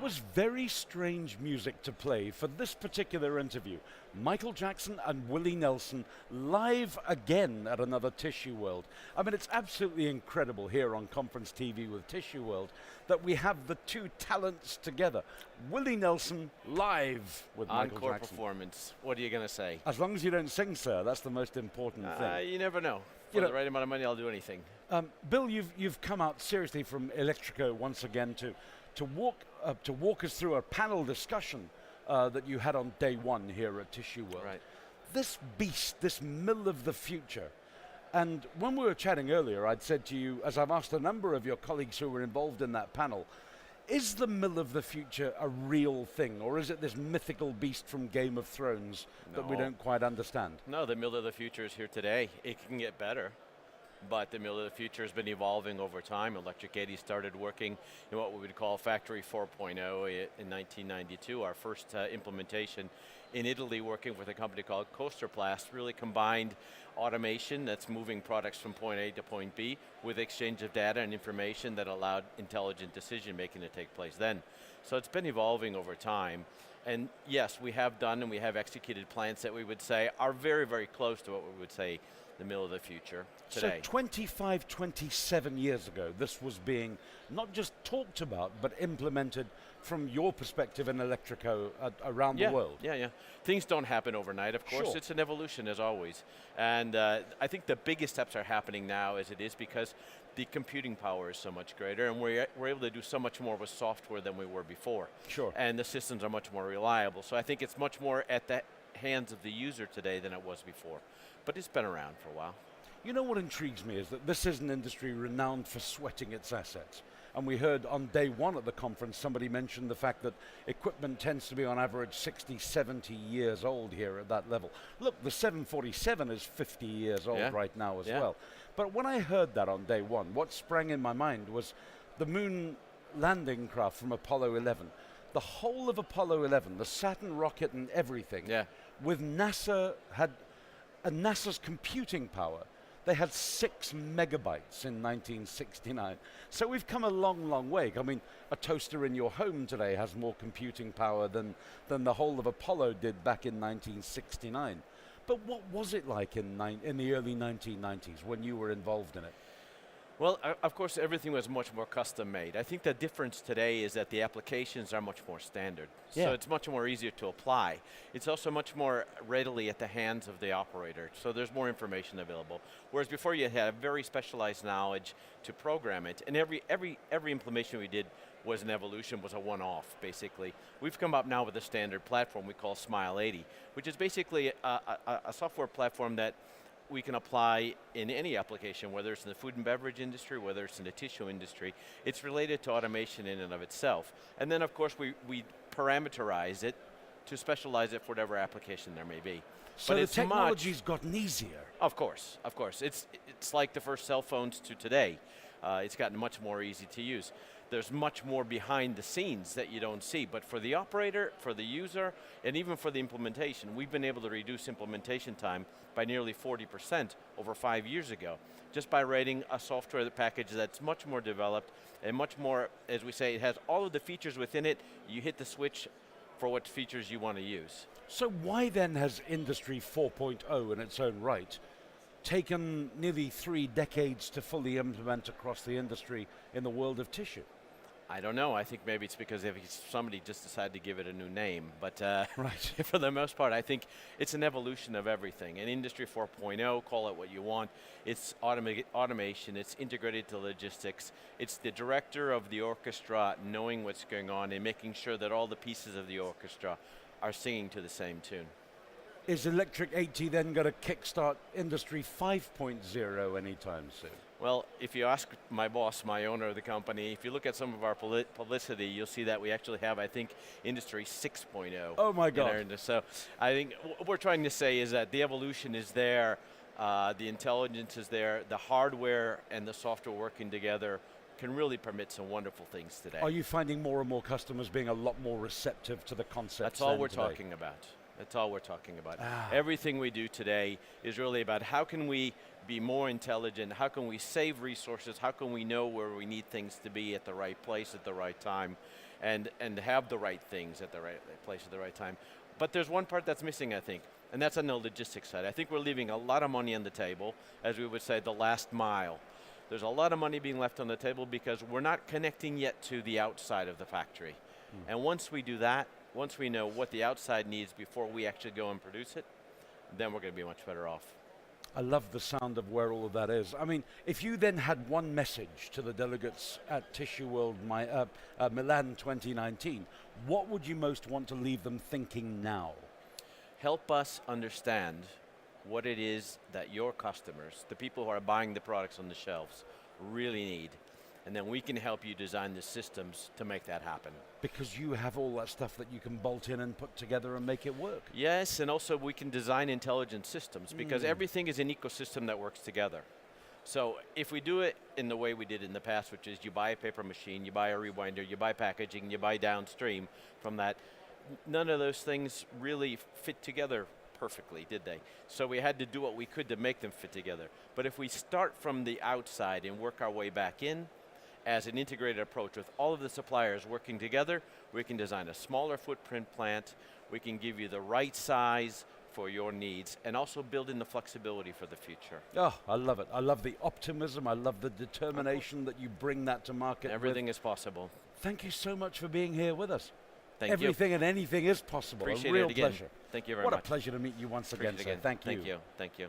was very strange music to play for this particular interview. Michael Jackson and Willie Nelson live again at another Tissueworld. I mean, it's absolutely incredible here on Conference TV with Tissueworld that we have the two talents together. Willie Nelson live with Michael Encore Jackson. performance. What are you going to say? As long as you don't sing, sir, that's the most important thing. You never know. For the right amount of money, I'll do anything. Bill, you've come out seriously from Electrico once again to walk us through a panel discussion that you had on day one here at Tissueworld. Right. This beast, this mill of the future. And when we were chatting earlier, I'd said to you, as I've asked a number of your colleagues who were involved in that panel, is the mill of the future a real thing, or is it this mythical beast from Game of Thrones that we don't quite understand? No, the mill of the future is here today. It can get better, but the mill of the future has been evolving over time. Electric 80 started working in what we would call Factory 4.0 in 1992. Our first implementation in Italy, working with a company called Coasterplast, really combined automation that's moving products from point A to point B with exchange of data and information that allowed intelligent decision making to take place then. So it's been evolving over time. And yes, we have done and we have executed plants that we would say are very, very close to what we would say the mill of the future today. So 25, 27 years ago, this was being not just talked about, but implemented from your perspective in Electrico around the world. Yeah. Things don't happen overnight, of course. Sure. It's an evolution, as always. And I think the biggest steps are happening now as it is because the computing power is so much greater, and we're able to do so much more with software than we were before. Sure. And the systems are much more reliable. So I think it's much more at the hands of the user today than it was before. But it's been around for a while. You know what intrigues me is that this is an industry renowned for sweating its assets. And we heard on day one at the conference, somebody mentioned the fact that equipment tends to be on average 60, 70 years old here at that level. Look, the 747 is 50 years old right now as well. But when I heard that on day one, what sprang in my mind was the moon landing craft from Apollo 11. The whole of Apollo 11, the Saturn rocket and everything, with NASA and NASA's computing power, they had 6 megabytes in 1969. So we've come a long, long way. I mean, a toaster in your home today has more computing power than the whole of Apollo did back in 1969. But what was it like in the early 1990s when you were involved in it? Well, of course, everything was much more custom made. I think the difference today is that the applications are much more standard. So it's much more easier to apply. It's also much more readily at the hands of the operator. So there's more information available. Whereas before you had very specialized knowledge to program it. And every implementation we did was an evolution, was a one-off, basically. We've come up now with a standard platform we call Smile 80, which is basically a software platform that we can apply in any application, whether it's in the food and beverage industry, whether it's in the tissue industry. It's related to automation in and of itself. And then of course we parameterize it to specialize it for whatever application there may be. So the technology's gotten easier. Of course. It's like the first cell phones to today. It's gotten much more easy to use. There's much more behind the scenes that you don't see, but for the operator, for the user, and even for the implementation, we've been able to reduce implementation time by nearly 40% over 5 years ago, just by writing a software package that's much more developed and much more, as we say, it has all of the features within it. You hit the switch for what features you want to use. So why then has Industry 4.0 in its own right taken nearly 3 decades to fully implement across the industry in the world of tissue? I don't know. I think maybe it's because somebody just decided to give it a new name. But right. For the most part, I think it's an evolution of everything. In Industry 4.0, call it what you want. It's automation. It's integrated to logistics. It's the director of the orchestra knowing what's going on and making sure that all the pieces of the orchestra are singing to the same tune. Is Electric 80 then going to kickstart Industry 5.0 anytime soon? Well, if you ask my boss, my owner of the company, if you look at some of our publicity, you'll see that we actually have, I think, Industry 6.0. Oh my God. So I think what we're trying to say is that the evolution is there, the intelligence is there, the hardware and the software working together can really permit some wonderful things today. Are you finding more and more customers being a lot more receptive to the concept? That's all we're talking about. That's all we're talking about. Everything we do today is really about how can we be more intelligent, how can we save resources, how can we know where we need things to be at the right place at the right time. and have the right things at the right place at the right time. But there's one part that's missing, I think, and that's on the logistics side. I think we're leaving a lot of money on the table, as we would say, the last mile. There's a lot of money being left on the table because we're not connecting yet to the outside of the factory. And once we do that, once we know what the outside needs before we actually go and produce it, then we're going to be much better off. I love the sound of where all of that is. I mean, if you then had one message to the delegates at Tissueworld Milan 2019, what would you most want to leave them thinking now? Help us understand what it is that your customers, the people who are buying the products on the shelves, really need. And then we can help you design the systems to make that happen. Because you have all that stuff that you can bolt in and put together and make it work. Yes, and also we can design intelligent systems because everything is an ecosystem that works together. So if we do it in the way we did in the past, which is you buy a paper machine, you buy a rewinder, you buy packaging, you buy downstream from that, none of those things really fit together perfectly, did they? So we had to do what we could to make them fit together. But if we start from the outside and work our way back in, as an integrated approach with all of the suppliers working together, we can design a smaller footprint plant, we can give you the right size for your needs, and also build in the flexibility for the future. Oh, I love it. I love the optimism, I love the determination that you bring that to market. Everything is possible. Thank you so much for being here with us. Thank you. Everything and anything is possible. Appreciate a real it again. pleasure. Thank you very what much. What a pleasure to meet you once again, Appreciate it sir. again. Thank you. Thank you. Thank you.